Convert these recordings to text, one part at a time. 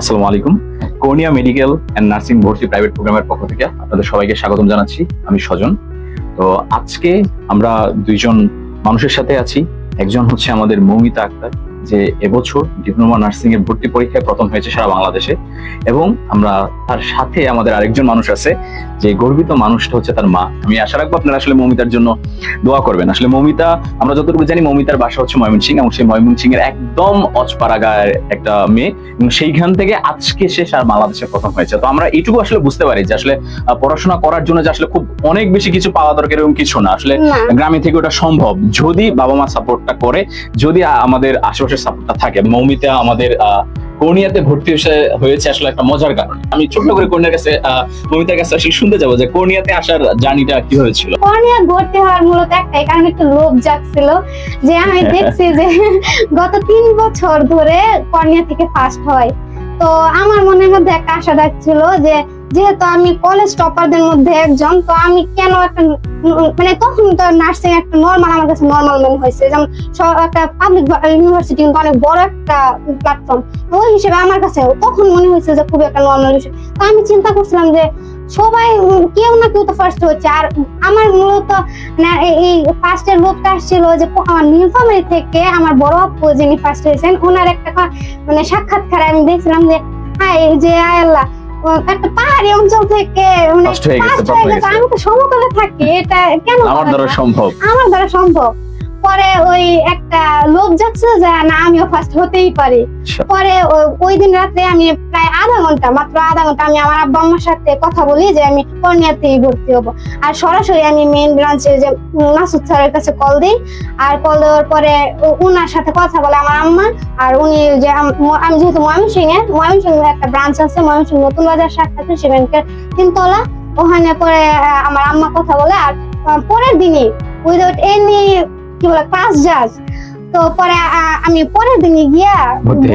আসসালামু আলাইকুম। Cornea medical and nursing ভর্তি প্রাইভেট প্রোগ্রামের পক্ষ থেকে আপনাদের সবাইকে স্বাগতম জানাচ্ছি। আমি সজন। তো আজকে আমরা দুইজন মানুষের সাথে আছি। একজন হচ্ছে আমাদের মৌমিতা আক্তার, যে এবছর ডিপ্লোমা নার্সিং এর ভর্তি পরীক্ষায় প্রথম হয়েছে সারা বাংলাদেশে, এবং আমরা তার সাথে আমাদের আরেকজন মানুষ আছে, যে গর্বিত মানুষটা হচ্ছে তার মা। আমি আশা রাখবো আপনারা আসলে মৌমিতার জন্য দোয়া করবেন। আসলে মৌমিতা, আমরা যতটুকু জানি মৌমিতার বাসা হচ্ছে ময়মনসিংহ, এবং সেই ময়মনসিংহ এর একদম অজপাড়াগাঁয়ের একটা মেয়ে, এবং সেইখান থেকে আজকে সে সারা বাংলাদেশে প্রথম হয়েছে। তো আমরা এইটুকু আসলে বুঝতে পারি যে আসলে পড়াশোনা করার জন্য যে আসলে খুব অনেক বেশি কিছু পাওয়া দরকার এরকম কিছু না। আসলে গ্রামে থেকে ওটা সম্ভব, যদি বাবা মা সাপোর্টটা করে, যদি আমাদের আশেপাশের সাপোর্টটা থাকে। মৌমিতা আমাদের কর্নিয়াতে ভর্তি হয়েছে আসলে একটা মজার কারণে। আমি ছোট্ট করে মৌমিতার কাছে আসলে শুনতে যাবো যে কর্নিয়াতে আসার জার্নিটা কিভাবে ছিল। কর্নিয়া ভর্তি হওয়ার মূলত একটাই কারণ, একটু লোভ জাগছিল যে আমি দেখছি যে গত 3 বছর ধরে কর্নিয়া থেকে ফার্স্ট হয়। তো আমার মনের মধ্যে একটা আশা ডাকছিল যে যেহেতু আমি কলেজ টপারদের মধ্যে একজন, তো আমি কেন একটা মানে তখন তো নার্সিং একটা নর্মাল আমার কাছে নর্মাল মনে হয়েছে, যেমন একটা পাবলিক ইউনিভার্সিটি কিন্তু অনেক বড় একটা প্ল্যাটফর্ম, ওই হিসেবে আমার কাছে তখন মনে হয়েছে যে খুব একটা নর্মাল বিষয়। তো আমি চিন্তা করছিলাম যে সবাই কেউ না কেউ তো ফার্স্ট হচ্ছে, আর আমার মূলত এই ফার্স্টের লোকটা আসছিল যে আমার নীলফামারী থেকে আমার বড় আপু যিনি ফার্স্ট হয়েছেন, ওনার একটা মানে সাক্ষাৎকারে আমি দেখছিলাম যে হাই যে আল্লাহ একটা পাহাড়ি অঞ্চল থেকে মানে আমি তো সমতলে থাকি, এটা কেন আমার দ্বারা সম্ভব। পরে ওই একটা লোক যাচ্ছে যে না আমিও ফার্স্ট হতেই পারি। পরে ওই দিন রাতে আমি প্রায় মাত্র আধা ঘন্টা আমি আমার আব্বা আম্মার সাথে কথা বলি যে আমি কর্নিয়াতেই ভর্তি হবো, আর সরাসরি আমি মেইন ব্রাঞ্চে যে মাসুদ স্যারের কাছে কল দিই। আর কল দেওয়ার পরে উনার সাথে কথা বলে আমার আম্মা, আর উনি যে আমি যেহেতু ময়মনসিংহে একটা ব্রাঞ্চ আছে, ময়মনসিংহ নতুন বাজার শাখাতে, সে ব্যাংকের 3 তলা, ওখানে পরে আমার আম্মা কথা বলে। আর পরের দিনই উইদাউট এনি কি বলে ক্লাস জাজ, তো পরে আমি পরের দিনে গিয়া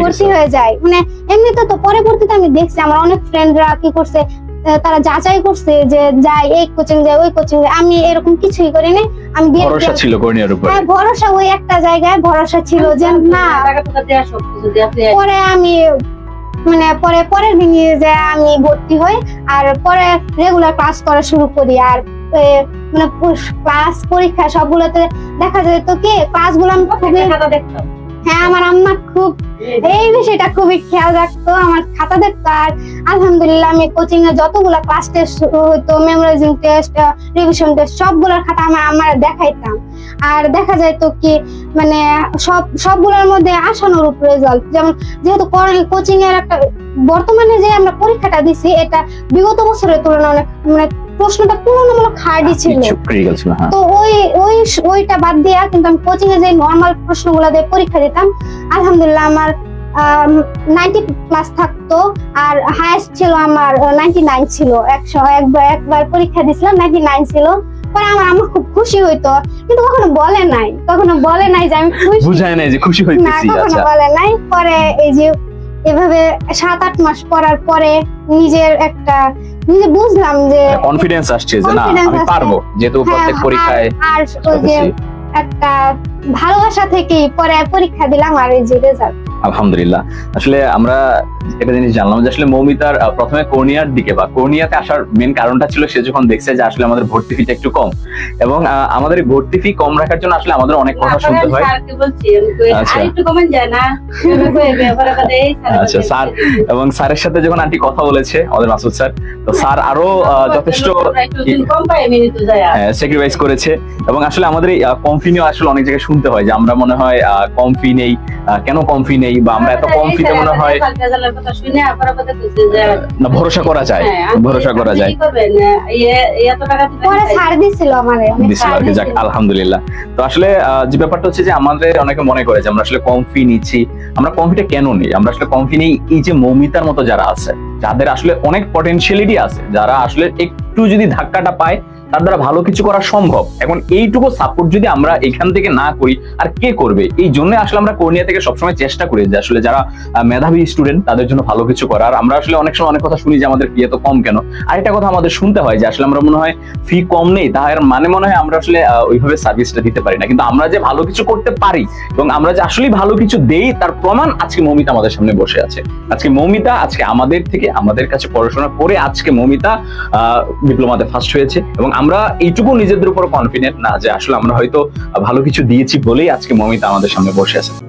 ভর্তি হয়ে যাই। মানে এমনিতে তো পরবর্তীতে আমি দেখছি আমার অনেক ফ্রেন্ডরা কি করছে, তারা যাচাই করছে যে যাই এই কোচিং যায় ওই কোচিং যায়, আমি এরকম কিছুই করিনি। আমি ভরসা ছিল কর্নিয়ার উপর। হ্যাঁ, ভরসা ওই একটা জায়গায় ভরসা ছিল যে না। পরে আমি মানে পরের দিনে যে আমি ভর্তি হই, আর পরে রেগুলার ক্লাস করা শুরু করি। আর মানে ক্লাস পরীক্ষা সবগুলোতে দেখা যায় তো কি ক্লাসগুলো আমি খুবই হ্যাঁ, আমার আম্মা খুব এই বিষয়টা খুবই খেয়াল রাখতো, আমার খাতা দেখতো। আর আলহামদুলিল্লাহ আমি কোচিং এ যতগুলা ক্লাস টেস্ট হইতো, মেমোরাইজিং টেস্ট, রিভিশন টেস্ট, সবগুলোর খাতা আমার দেখাইতাম। আর দেখা যায় তো কি মানে সবগুলোর মধ্যে আশানুরূপ রেজাল্ট। যেমন যেহেতু কোচিং এর একটা বর্তমানে যে আমরা পরীক্ষাটা দিছি, এটা বিগত বছরের তুলনায় অনেক মানে প্রশ্নটা তুলনামূলক হার্ডই ছিল। তো ওইটা বাদ দিয়া কিন্তু আমি কোচিং এ যে নরমাল প্রশ্নগুলো দিয়ে পরীক্ষা দিতাম, আলহামদুলিল্লাহ আমার 90 প্লাস থাকতো। আর হাইয়েস্ট ছিল আমার 99 ছিল। একবার পরীক্ষা দিছিলাম, 99 ছিল। পরে আমার আম্মা খুব খুশি হইতো, কিন্তু কখনো বলে নাই যে আমি খুশি, বুঝায় নাই যে খুশি হইতেছি। কখনো বলে নাই। পরে এই যে এভাবে 7-8 মাস পড়ার পরে নিজে বুঝলাম যে কনফিডেন্স আসছে যে না আমি পারবো, যেহেতু প্রত্যেক পরীক্ষায়। আর ওই যে একটা ভালোবাসা থেকেই পরে পরীক্ষা দিলাম, আর এই যে রেজাল্ট আলহামদুলিল্লাহ। আসলে আমরা একটা জিনিস জানলাম যে আসলে মৌমিতার প্রথমে কর্নিয়ার দিকে বা কর্নিয়াতে আসার মেন কারণটা ছিল সে যখন দেখছে যে আসলে আমাদের ভর্তি ফিটা একটু কম, এবং আমাদের ভর্তি ফি কম রাখার জন্য আসলে আমাদের অনেক কথা শুনতে হয়। আচ্ছা স্যার, এবং স্যারের সাথে যখন আন্টি কথা বলেছে আমাদের মাসুদ স্যার, তো স্যার আরো যথেষ্ট স্যাক্রিফাইস করেছে। এবং আসলে আমাদের এই কম ফি নিয়ে আসলে অনেক জায়গায় শুনতে হয় যে আমরা মনে হয় কম ফি নেই, কেন কম ফি নেই, বা আমরা এত কম ফিতে মনে হয় না ভরসা করা যায়। যাক আলহামদুলিল্লাহ। তো আসলে যে ব্যাপারটা হচ্ছে যে আমাদের অনেকে মনে করে যে আমরা আসলে কম ফি নিচ্ছি। আমরা কম ফিটা কেন নিই? আমরা আসলে কম ফি নেই এই যে মৌমিতার মতো যারা আছে, যাদের আসলে অনেক পটেনশিয়ালিটি আছে, যারা আসলে একটু যদি ধাক্কাটা পায় তার দ্বারা ভালো কিছু করা সম্ভব। এখন এইটুকু সাপোর্ট যদি আমরা এখান থেকে না করি আর কে করবে? এই জন্য আসলে আমরা কর্নিয়া থেকে সবসময় চেষ্টা করি যে আসলে যারা মেধাবী স্টুডেন্ট তাদের জন্য ভালো কিছু করার। আমরা আসলে অনেক সময় অনেক কথা শুনি যে আমাদের ফি এত কম কেন। আরেকটা কথা আমাদের শুনতে হয় যে আসলে আমরা মনে হয় ফি কম নেই, তার মানে মনে হয় আমরা আসলে ওইভাবে সার্ভিসটা দিতে পারি না। কিন্তু আমরা যে ভালো কিছু করতে পারি এবং আমরা যে আসলে ভালো কিছু দেই তার প্রমাণ আজকে মৌমিতা আমাদের সামনে বসে আছে। আজকে মৌমিতা আমাদের থেকে আমাদের কাছে পড়াশোনা করে আজকে মৌমিতা ডিপ্লোমাতে ফার্স্ট হয়েছে এবং আমরা এইটুকু নিজেদের উপর কনফিডেন্ট না যে আসলে আমরা হয়তো ভালো কিছু দিয়েছি বলেই আজকে মৌমিতা আমাদের সামনে বসে আছে।